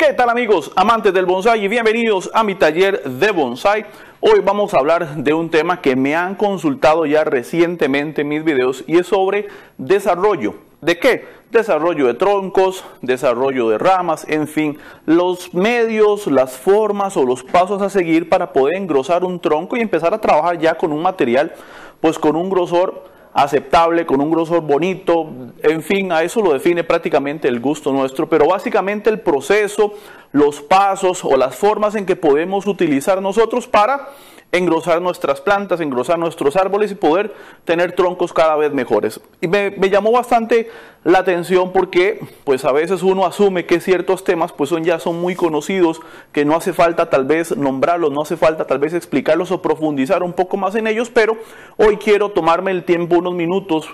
¿Qué tal amigos, amantes del bonsái? Y bienvenidos a mi taller de bonsái. Hoy vamos a hablar de un tema que me han consultado ya recientemente en mis videos y es sobre desarrollo. ¿De qué? Desarrollo de troncos, desarrollo de ramas, en fin, los medios, las formas o los pasos a seguir para poder engrosar un tronco y empezar a trabajar ya con un material, pues con un grosor aceptable, con un grosor bonito, en fin, a eso lo define prácticamente el gusto nuestro, pero básicamente el proceso, los pasos o las formas en que podemos utilizar nosotros para engrosar nuestras plantas, engrosar nuestros árboles y poder tener troncos cada vez mejores. Y me llamó bastante la atención porque pues a veces uno asume que ciertos temas pues ya son muy conocidos, que no hace falta tal vez nombrarlos, no hace falta tal vez explicarlos o profundizar un poco más en ellos, pero hoy quiero tomarme el tiempo, unos minutos,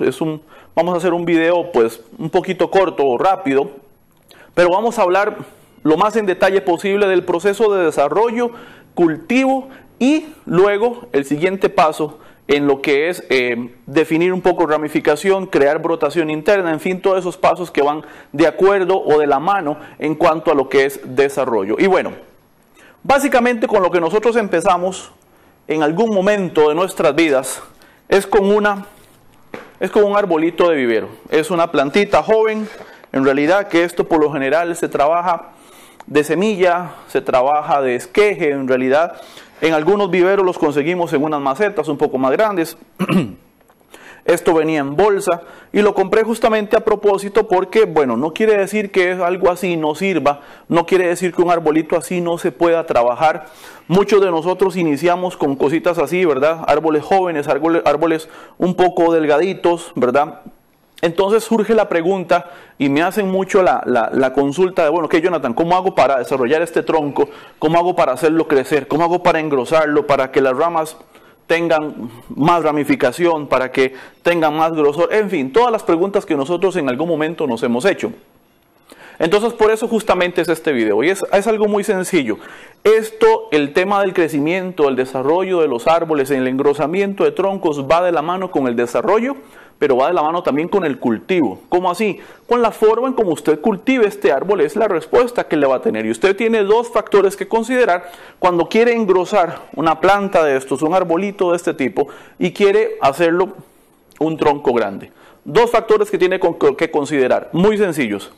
vamos a hacer un video pues un poquito corto o rápido, pero vamos a hablar lo más en detalle posible del proceso de desarrollo, cultivo y luego el siguiente paso en lo que es definir un poco ramificación, crear brotación interna, en fin, todos esos pasos que van de acuerdo o de la mano en cuanto a lo que es desarrollo. Y bueno, básicamente con lo que nosotros empezamos en algún momento de nuestras vidas es con un arbolito de vivero. Es una plantita joven, en realidad que esto por lo general se trabaja de semilla, se trabaja de esqueje, en realidad en algunos viveros los conseguimos en unas macetas un poco más grandes. Esto venía en bolsa y lo compré justamente a propósito porque, bueno, no quiere decir que algo así no sirva, no quiere decir que un arbolito así no se pueda trabajar. Muchos de nosotros iniciamos con cositas así, ¿verdad? Árboles jóvenes, árboles un poco delgaditos, ¿verdad? Entonces surge la pregunta y me hacen mucho la consulta de, bueno, ¿qué, Jonathan? ¿Cómo hago para desarrollar este tronco? ¿Cómo hago para hacerlo crecer? ¿Cómo hago para engrosarlo? Para que las ramas tengan más ramificación, para que tengan más grosor. En fin, todas las preguntas que nosotros en algún momento nos hemos hecho. Entonces por eso justamente es este video y es algo muy sencillo. El tema del crecimiento, el desarrollo de los árboles, el engrosamiento de troncos va de la mano con el desarrollo, pero va de la mano también con el cultivo. ¿Cómo así? Con la forma en como usted cultive este árbol es la respuesta que le va a tener. Y usted tiene dos factores que considerar cuando quiere engrosar una planta de estos, un arbolito de este tipo, y quiere hacerlo un tronco grande. Dos factores que tiene que considerar, muy sencillos.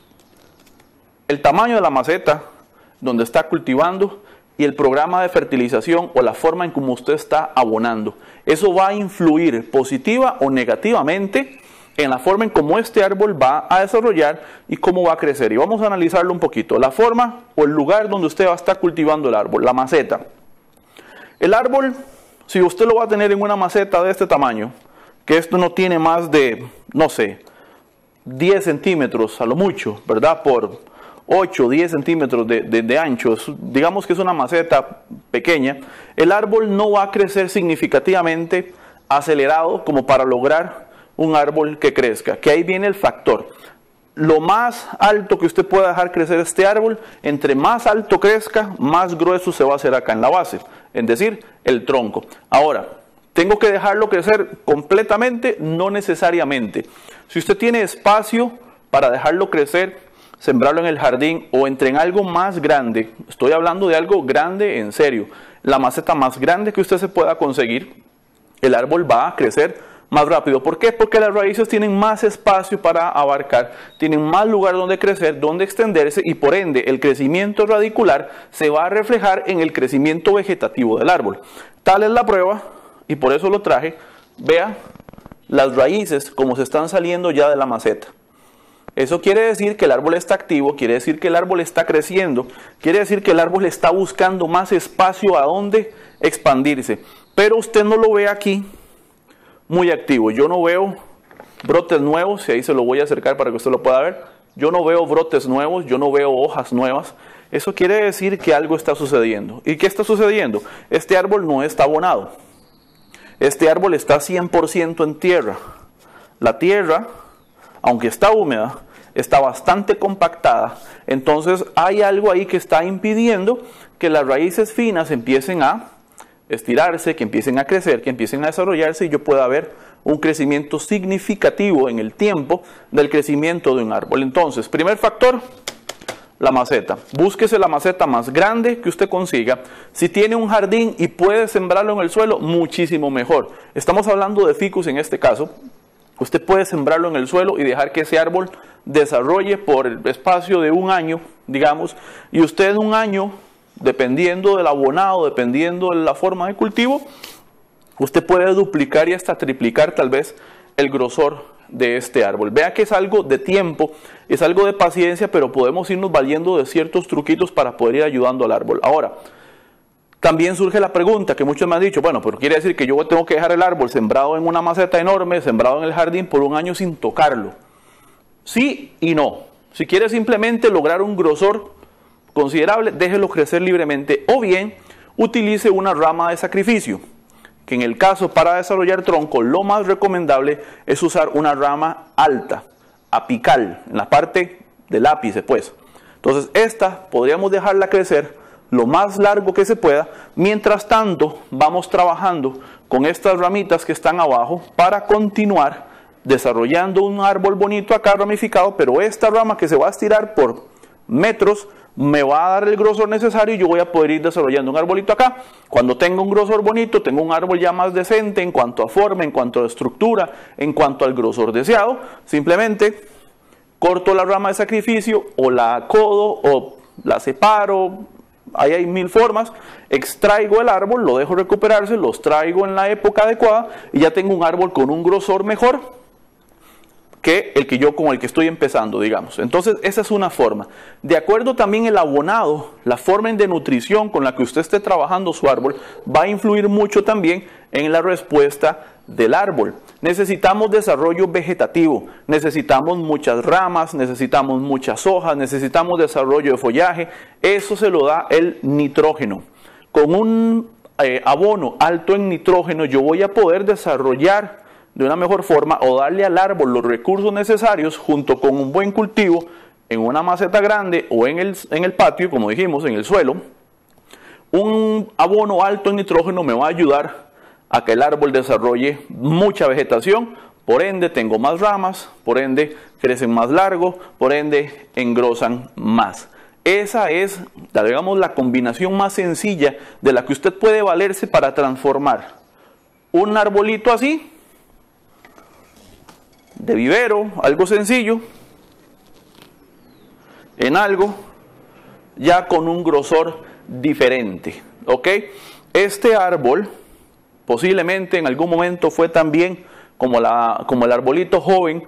El tamaño de la maceta donde está cultivando y el programa de fertilización o la forma en cómo usted está abonando. Eso va a influir positiva o negativamente en la forma en cómo este árbol va a desarrollar y cómo va a crecer. Y vamos a analizarlo un poquito. La forma o el lugar donde usted va a estar cultivando el árbol, la maceta. El árbol, si usted lo va a tener en una maceta de este tamaño, que esto no tiene más de, no sé, 10 centímetros a lo mucho, ¿verdad? Por 8 o 10 centímetros de ancho, digamos que es una maceta pequeña, el árbol no va a crecer significativamente acelerado como para lograr un árbol que crezca, que ahí viene el factor. Lo más alto que usted pueda dejar crecer este árbol, entre más alto crezca, más grueso se va a hacer acá en la base, es decir, el tronco. Ahora, ¿tengo que dejarlo crecer completamente? No necesariamente. Si usted tiene espacio para dejarlo crecer, sembrarlo en el jardín o en algo más grande, estoy hablando de algo grande en serio, la maceta más grande que usted se pueda conseguir, el árbol va a crecer más rápido. ¿Por qué? Porque las raíces tienen más espacio para abarcar, tienen más lugar donde crecer, donde extenderse y por ende el crecimiento radicular se va a reflejar en el crecimiento vegetativo del árbol. Tal es la prueba y por eso lo traje. Vea las raíces como se están saliendo ya de la maceta. Eso quiere decir que el árbol está activo, quiere decir que el árbol está creciendo, quiere decir que el árbol está buscando más espacio a donde expandirse. Pero usted no lo ve aquí muy activo. Yo no veo brotes nuevos, y ahí se lo voy a acercar para que usted lo pueda ver. Yo no veo brotes nuevos, yo no veo hojas nuevas. Eso quiere decir que algo está sucediendo. ¿Y qué está sucediendo? Este árbol no está abonado. Este árbol está 100% en tierra. La tierra, aunque está húmeda, está bastante compactada, entonces hay algo ahí que está impidiendo que las raíces finas empiecen a estirarse, que empiecen a crecer, que empiecen a desarrollarse y yo pueda ver un crecimiento significativo en el tiempo del crecimiento de un árbol. Entonces, primer factor, la maceta. Búsquese la maceta más grande que usted consiga. Si tiene un jardín y puede sembrarlo en el suelo, muchísimo mejor. Estamos hablando de ficus en este caso. Usted puede sembrarlo en el suelo y dejar que ese árbol desarrolle por el espacio de un año, digamos, y usted en un año, dependiendo del abonado, dependiendo de la forma de cultivo, usted puede duplicar y hasta triplicar tal vez el grosor de este árbol. Vea que es algo de tiempo, es algo de paciencia, pero podemos irnos valiendo de ciertos truquitos para poder ir ayudando al árbol. Ahora, también surge la pregunta que muchos me han dicho, bueno, pero quiere decir que yo tengo que dejar el árbol sembrado en una maceta enorme, sembrado en el jardín por un año sin tocarlo. Sí y no. Si quiere simplemente lograr un grosor considerable, déjelo crecer libremente, o bien utilice una rama de sacrificio, que en el caso para desarrollar tronco, lo más recomendable es usar una rama alta, apical, en la parte del ápice, pues. Entonces, esta podríamos dejarla crecer lo más largo que se pueda. Mientras tanto, vamos trabajando con estas ramitas que están abajo para continuar desarrollando un árbol bonito acá ramificado, pero esta rama que se va a estirar por metros me va a dar el grosor necesario y yo voy a poder ir desarrollando un arbolito acá. Cuando tenga un grosor bonito, tengo un árbol ya más decente en cuanto a forma, en cuanto a estructura, en cuanto al grosor deseado. Simplemente corto la rama de sacrificio o la acodo o la separo. Ahí hay mil formas. Extraigo el árbol, lo dejo recuperarse, los traigo en la época adecuada y ya tengo un árbol con un grosor mejor que el que yo con el que estoy empezando, digamos. Entonces, esa es una forma. De acuerdo también el abonado, la forma de nutrición con la que usted esté trabajando su árbol, va a influir mucho también en la respuesta del árbol. Necesitamos desarrollo vegetativo, necesitamos muchas ramas, necesitamos muchas hojas, necesitamos desarrollo de follaje. Eso se lo da el nitrógeno. Con un abono alto en nitrógeno, yo voy a poder desarrollar de una mejor forma o darle al árbol los recursos necesarios junto con un buen cultivo en una maceta grande o en el patio, como dijimos, en el suelo. Un abono alto en nitrógeno me va a ayudar a que el árbol desarrolle mucha vegetación, por ende tengo más ramas, por ende crecen más largo, por ende engrosan más. Esa es, digamos, la combinación más sencilla de la que usted puede valerse para transformar un arbolito así, de vivero, algo sencillo, en algo ya con un grosor diferente, ¿ok? Este árbol posiblemente en algún momento fue también como el arbolito joven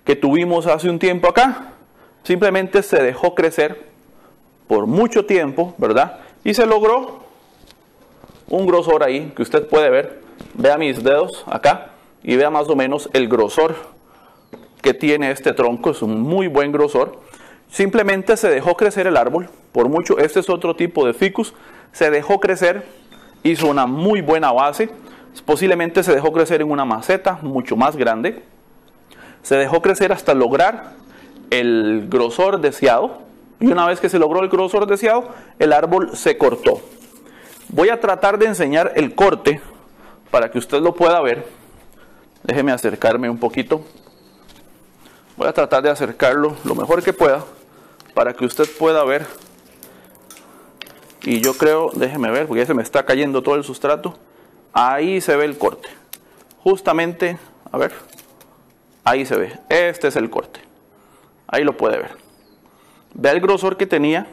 que tuvimos hace un tiempo acá. Simplemente se dejó crecer por mucho tiempo, ¿verdad? Y se logró un grosor ahí que usted puede ver. Vea mis dedos acá y vea más o menos el grosor que tiene este tronco. Es un muy buen grosor. Simplemente se dejó crecer el árbol por mucho. Este es otro tipo de ficus. Se dejó crecer, hizo una muy buena base. Posiblemente se dejó crecer en una maceta mucho más grande. Se dejó crecer hasta lograr el grosor deseado. Y una vez que se logró el grosor deseado, el árbol se cortó. Voy a tratar de enseñar el corte para que usted lo pueda ver. Déjeme acercarme un poquito. Voy a tratar de acercarlo lo mejor que pueda para que usted pueda ver. Y yo creo, déjeme ver, porque ya se me está cayendo todo el sustrato. Ahí se ve el corte. Justamente, a ver, ahí se ve. Este es el corte. Ahí lo puede ver. Vea el grosor que tenía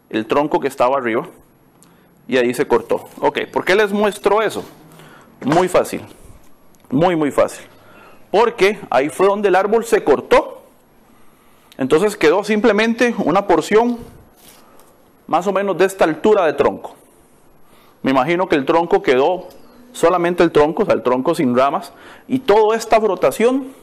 el tronco que estaba arriba. Y ahí se cortó. Ok, ¿por qué les muestro eso? Muy fácil. Muy fácil. Porque ahí fue donde el árbol se cortó. Entonces quedó simplemente una porción más o menos de esta altura de tronco. Me imagino que el tronco quedó solamente el tronco, o sea, el tronco sin ramas. Y toda esta brotación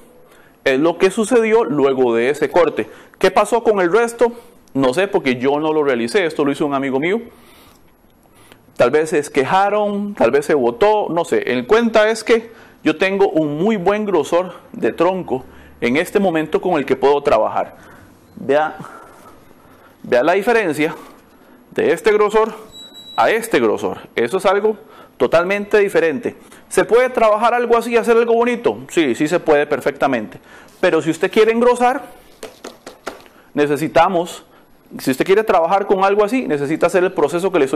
es lo que sucedió luego de ese corte. ¿Qué pasó con el resto? No sé, porque yo no lo realicé. Esto lo hizo un amigo mío. Tal vez se quejaron, tal vez se botó, no sé. El cuenta es que yo tengo un muy buen grosor de tronco en este momento con el que puedo trabajar. Vea la diferencia de este grosor a este grosor. Eso es algo totalmente diferente. ¿Se puede trabajar algo así y hacer algo bonito? Sí, sí se puede perfectamente. Pero si usted quiere engrosar, necesitamos Si usted quiere trabajar con algo así, necesita hacer el proceso que le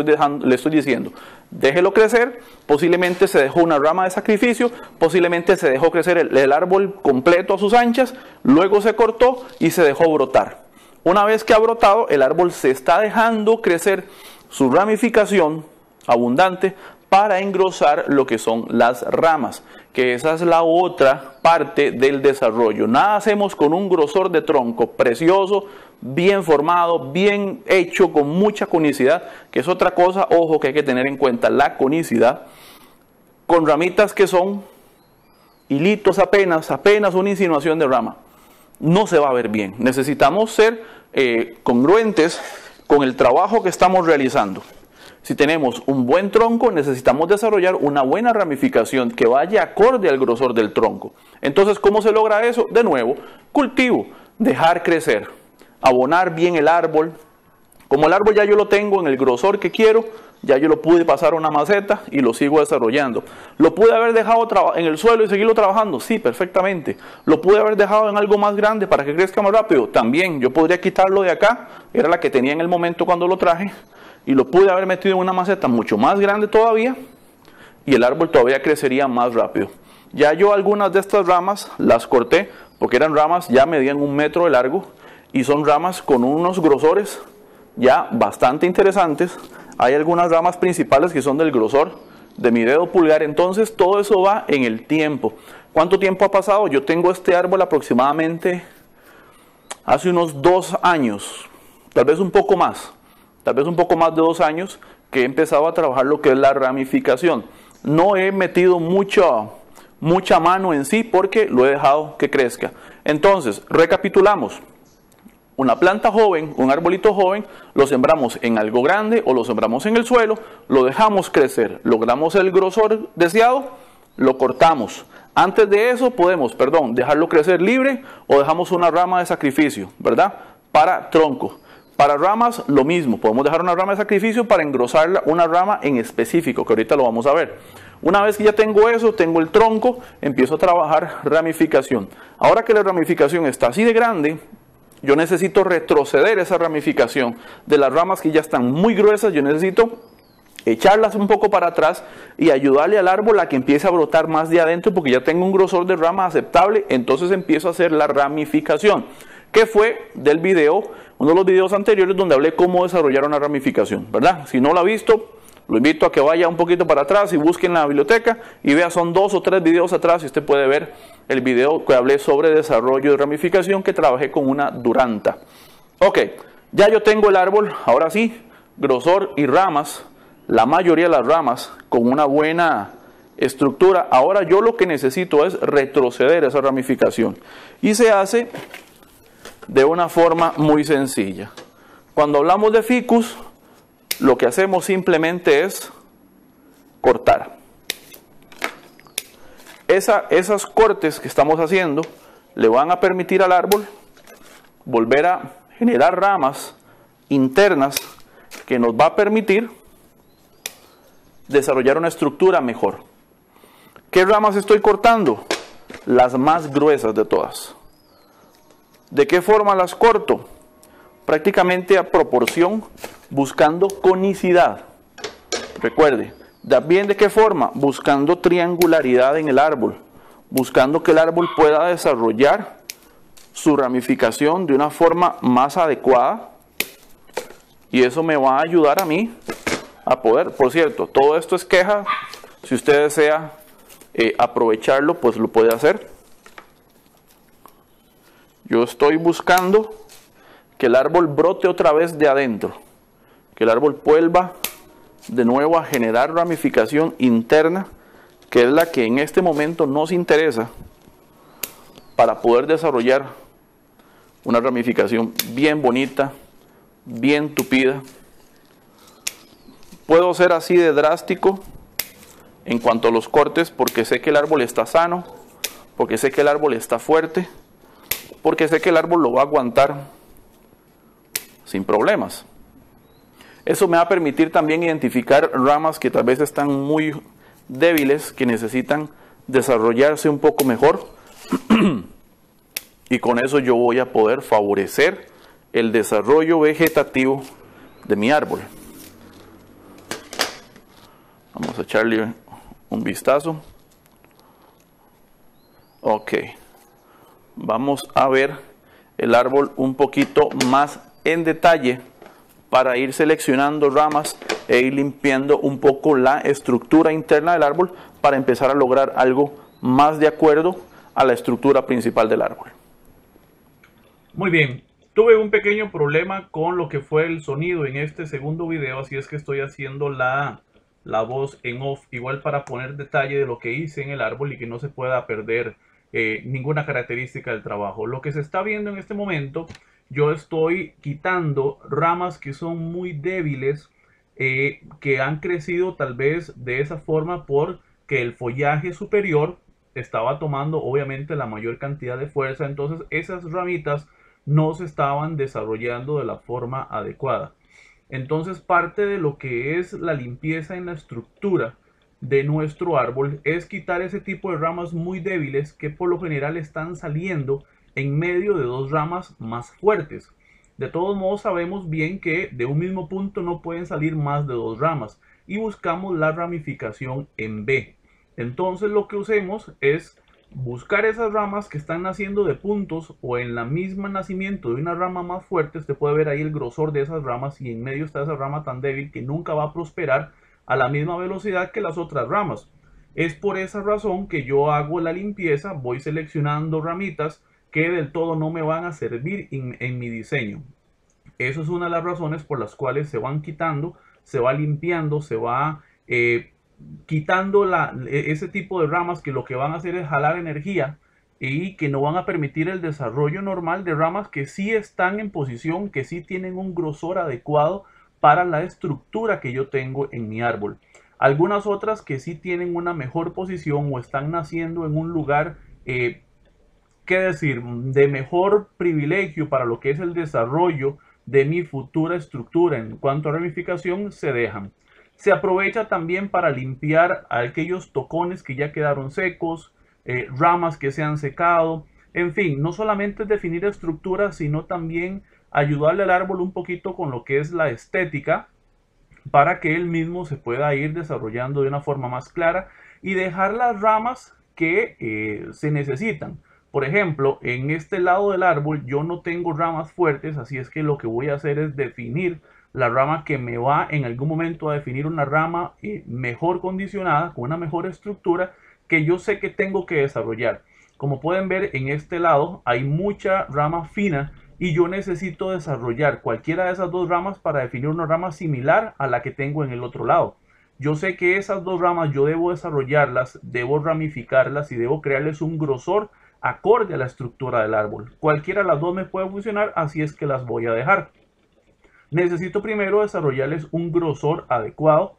estoy diciendo. Déjelo crecer, posiblemente se dejó una rama de sacrificio, posiblemente se dejó crecer el árbol completo a sus anchas, luego se cortó y se dejó brotar. Una vez que ha brotado, el árbol se está dejando crecer su ramificación abundante para engrosar lo que son las ramas, que esa es la otra parte del desarrollo. Nada hacemos con un grosor de tronco precioso, bien formado, bien hecho, con mucha conicidad, que es otra cosa, ojo, que hay que tener en cuenta, la conicidad, con ramitas que son hilitos apenas una insinuación de rama. No se va a ver bien. Necesitamos ser congruentes con el trabajo que estamos realizando. Si tenemos un buen tronco, necesitamos desarrollar una buena ramificación que vaya acorde al grosor del tronco. Entonces, ¿cómo se logra eso? De nuevo, cultivo, dejar crecer, abonar bien el árbol. Como el árbol ya yo lo tengo en el grosor que quiero, ya yo lo pude pasar a una maceta y lo sigo desarrollando. ¿Lo pude haber dejado en el suelo y seguirlo trabajando? Sí, perfectamente. ¿Lo pude haber dejado en algo más grande para que crezca más rápido? También. Yo podría quitarlo de acá, era la que tenía en el momento cuando lo traje, y lo pude haber metido en una maceta mucho más grande todavía, y el árbol todavía crecería más rápido. Ya yo algunas de estas ramas las corté, porque eran ramas ya medían 1 metro de largo, y son ramas con unos grosores ya bastante interesantes. Hay algunas ramas principales que son del grosor de mi dedo pulgar. Entonces todo eso va en el tiempo. ¿Cuánto tiempo ha pasado? Yo tengo este árbol aproximadamente hace unos 2 años, tal vez un poco más de 2 años, que he empezado a trabajar lo que es la ramificación. No he metido mucha mano en sí, porque lo he dejado que crezca. Entonces, recapitulamos. Una planta joven, un arbolito joven, lo sembramos en algo grande o lo sembramos en el suelo, lo dejamos crecer, logramos el grosor deseado, lo cortamos. Antes de eso podemos, dejarlo crecer libre, o dejamos una rama de sacrificio, ¿verdad? Para tronco. Para ramas, lo mismo. Podemos dejar una rama de sacrificio para engrosar una rama en específico, que ahorita lo vamos a ver. Una vez que ya tengo eso, tengo el tronco, empiezo a trabajar ramificación. Ahora que la ramificación está así de grande, yo necesito retroceder esa ramificación de las ramas que ya están muy gruesas. Yo necesito echarlas un poco para atrás y ayudarle al árbol a que empiece a brotar más de adentro, porque ya tengo un grosor de rama aceptable. Entonces empiezo a hacer la ramificación, que fue del video, uno de los videos anteriores donde hablé cómo desarrollar una ramificación, ¿verdad? Si no lo ha visto, lo invito a que vaya un poquito para atrás y busque en la biblioteca y vea, son 2 o 3 videos atrás y usted puede ver el video que hablé sobre desarrollo de ramificación, que trabajé con una Duranta. Ok, ya yo tengo el árbol, ahora sí, grosor y ramas, la mayoría de las ramas con una buena estructura. Ahora yo lo que necesito es retroceder esa ramificación, y se hace de una forma muy sencilla. Cuando hablamos de ficus, lo que hacemos simplemente es cortar. Esos cortes que estamos haciendo le van a permitir al árbol volver a generar ramas internas, que nos va a permitir desarrollar una estructura mejor. ¿Qué ramas estoy cortando? Las más gruesas de todas. ¿De qué forma las corto? Prácticamente a proporción, buscando conicidad. Recuerde, también de qué forma, buscando triangularidad en el árbol, buscando que el árbol pueda desarrollar su ramificación de una forma más adecuada, y eso me va a ayudar a mí a poder, por cierto, todo esto es queja, si usted desea aprovecharlo, pues lo puede hacer. Yo estoy buscando que el árbol brote otra vez de adentro, que el árbol vuelva de nuevo a generar ramificación interna, que es la que en este momento nos interesa para poder desarrollar una ramificación bien bonita, bien tupida. Puedo ser así de drástico en cuanto a los cortes, porque sé que el árbol está sano, porque sé que el árbol está fuerte, porque sé que el árbol lo va a aguantar sin problemas. Eso me va a permitir también identificar ramas que tal vez están muy débiles, que necesitan desarrollarse un poco mejor, y con eso yo voy a poder favorecer el desarrollo vegetativo de mi árbol. Vamos a echarle un vistazo. Ok, vamos a ver el árbol un poquito más en detalle para ir seleccionando ramas e ir limpiando un poco la estructura interna del árbol para empezar a lograr algo más de acuerdo a la estructura principal del árbol. Muy bien, tuve un pequeño problema con lo que fue el sonido en este segundo video, así es que estoy haciendo la voz en off, igual para poner detalle de lo que hice en el árbol y que no se pueda perder ninguna característica del trabajo. Lo que se está viendo en este momento, yo estoy quitando ramas que son muy débiles, que han crecido tal vez de esa forma porque el follaje superior estaba tomando obviamente la mayor cantidad de fuerza, entonces esas ramitas no se estaban desarrollando de la forma adecuada. Entonces parte de lo que es la limpieza en la estructura de nuestro árbol es quitar ese tipo de ramas muy débiles que por lo general están saliendo en medio de dos ramas más fuertes. De todos modos sabemos bien que de un mismo punto no pueden salir más de dos ramas y buscamos la ramificación en B. Entonces lo que usemos es buscar esas ramas que están naciendo de puntos o en la misma nacimiento de una rama más fuerte. Usted puede ver ahí el grosor de esas ramas y en medio está esa rama tan débil que nunca va a prosperar a la misma velocidad que las otras ramas. Es por esa razón que yo hago la limpieza, voy seleccionando ramitas que del todo no me van a servir en mi diseño. Eso es una de las razones por las cuales se van quitando, se va limpiando, se va quitando ese tipo de ramas que lo que van a hacer es jalar energía y que no van a permitir el desarrollo normal de ramas que sí están en posición, que sí tienen un grosor adecuado para la estructura que yo tengo en mi árbol. Algunas otras que sí tienen una mejor posición o están naciendo en un lugar, qué decir, de mejor privilegio para lo que es el desarrollo de mi futura estructura en cuanto a ramificación, se dejan. Se aprovecha también para limpiar aquellos tocones que ya quedaron secos, ramas que se han secado. En fin, no solamente es definir estructuras, sino también ayudarle al árbol un poquito con lo que es la estética para que él mismo se pueda ir desarrollando de una forma más clara y dejar las ramas que se necesitan. Por ejemplo, en este lado del árbol yo no tengo ramas fuertes, así es que lo que voy a hacer es definir la rama que me va en algún momento a definir una rama mejor condicionada, con una mejor estructura que yo sé que tengo que desarrollar. Como pueden ver, en este lado hay mucha rama fina y yo necesito desarrollar cualquiera de esas dos ramas para definir una rama similar a la que tengo en el otro lado. Yo sé que esas dos ramas yo debo desarrollarlas, debo ramificarlas y debo crearles un grosor acorde a la estructura del árbol. Cualquiera de las dos me puede funcionar, así es que las voy a dejar. Necesito primero desarrollarles un grosor adecuado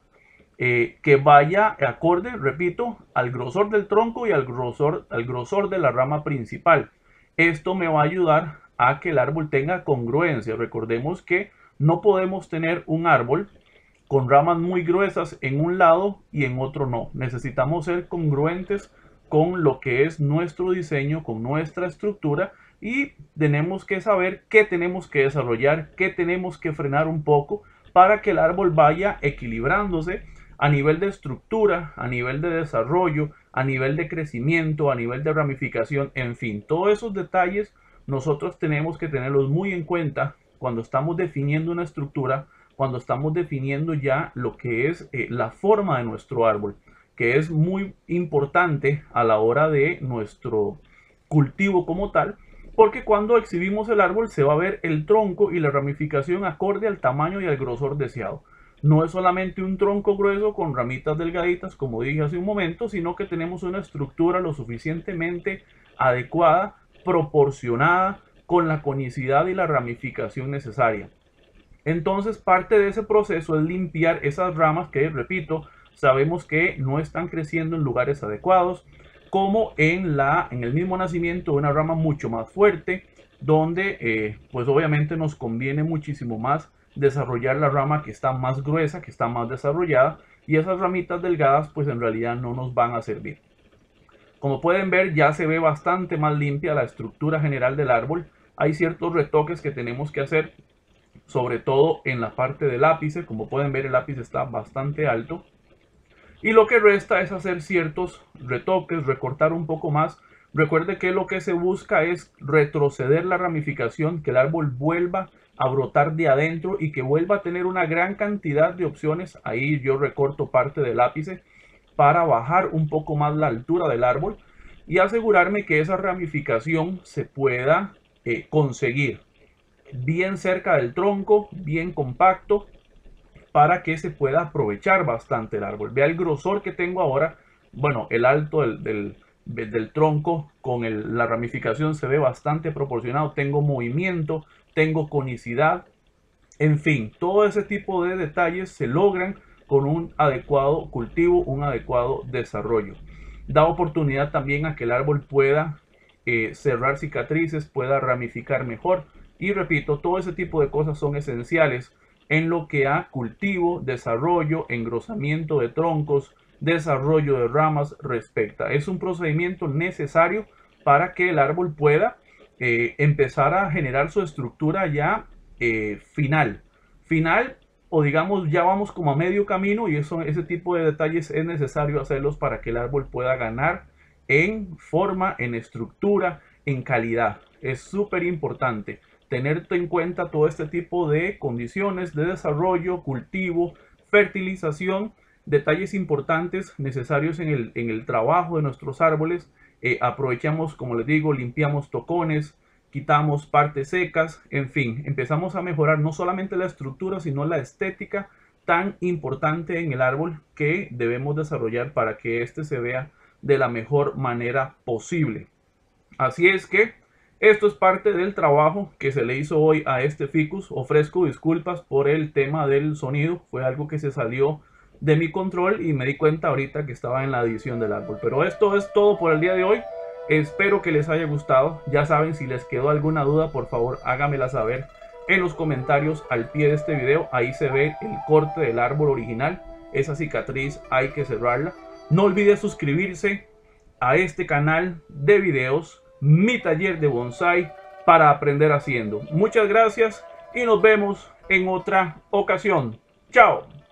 que vaya acorde, repito, al grosor del tronco y al grosor de la rama principal. Esto me va a ayudar a que el árbol tenga congruencia. Recordemos que no podemos tener un árbol con ramas muy gruesas en un lado y en otro no. Necesitamos ser congruentes con lo que es nuestro diseño, con nuestra estructura, y tenemos que saber qué tenemos que desarrollar, qué tenemos que frenar un poco para que el árbol vaya equilibrándose a nivel de estructura, a nivel de desarrollo, a nivel de crecimiento, a nivel de ramificación, en fin, todos esos detalles nosotros tenemos que tenerlos muy en cuenta cuando estamos definiendo una estructura, cuando estamos definiendo ya lo que es la forma de nuestro árbol, que es muy importante a la hora de nuestro cultivo como tal, porque cuando exhibimos el árbol se va a ver el tronco y la ramificación acorde al tamaño y al grosor deseado. No es solamente un tronco grueso con ramitas delgaditas, como dije hace un momento, sino que tenemos una estructura lo suficientemente adecuada, proporcionada, con la conicidad y la ramificación necesaria. Entonces parte de ese proceso es limpiar esas ramas que, repito, sabemos que no están creciendo en lugares adecuados, como en el mismo nacimiento de una rama mucho más fuerte, donde pues obviamente nos conviene muchísimo más desarrollar la rama que está más gruesa, que está más desarrollada, y esas ramitas delgadas pues en realidad no nos van a servir. Como pueden ver, ya se ve bastante más limpia la estructura general del árbol. hay ciertos retoques que tenemos que hacer, sobre todo en la parte del ápice. Como pueden ver, el ápice está bastante alto. Y lo que resta es hacer ciertos retoques, recortar un poco más. Recuerde que lo que se busca es retroceder la ramificación, que el árbol vuelva a brotar de adentro y que vuelva a tener una gran cantidad de opciones. Ahí yo recorto parte del ápice para bajar un poco más la altura del árbol y asegurarme que esa ramificación se pueda conseguir bien cerca del tronco, bien compacto, para que se pueda aprovechar bastante el árbol. Vea el grosor que tengo ahora. Bueno, el alto del tronco con la ramificación se ve bastante proporcionado. Tengo movimiento, tengo conicidad. En fin, todo ese tipo de detalles se logran con un adecuado cultivo, un adecuado desarrollo. Da oportunidad también a que el árbol pueda cerrar cicatrices, pueda ramificar mejor. Y repito, todo ese tipo de cosas son esenciales en lo que a cultivo, desarrollo, engrosamiento de troncos, desarrollo de ramas respecta. Es un procedimiento necesario para que el árbol pueda empezar a generar su estructura ya final, o digamos ya vamos como a medio camino, y ese tipo de detalles es necesario hacerlos para que el árbol pueda ganar en forma, en estructura, en calidad. Es súper importante tener en cuenta todo este tipo de condiciones de desarrollo, cultivo, fertilización, detalles importantes necesarios en el trabajo de nuestros árboles. Aprovechamos, como les digo, limpiamos tocones, quitamos partes secas, en fin, empezamos a mejorar no solamente la estructura, sino la estética tan importante en el árbol que debemos desarrollar para que éste se vea de la mejor manera posible. Así es que esto es parte del trabajo que se le hizo hoy a este ficus. Ofrezco disculpas por el tema del sonido. Fue algo que se salió de mi control y me di cuenta ahorita que estaba en la edición del árbol. Pero esto es todo por el día de hoy. Espero que les haya gustado. Ya saben, si les quedó alguna duda, por favor háganmela saber en los comentarios al pie de este video. Ahí se ve el corte del árbol original. Esa cicatriz hay que cerrarla. No olviden suscribirse a este canal de videos, Mi Taller de Bonsai, para aprender haciendo. Muchas gracias y nos vemos en otra ocasión. Chao.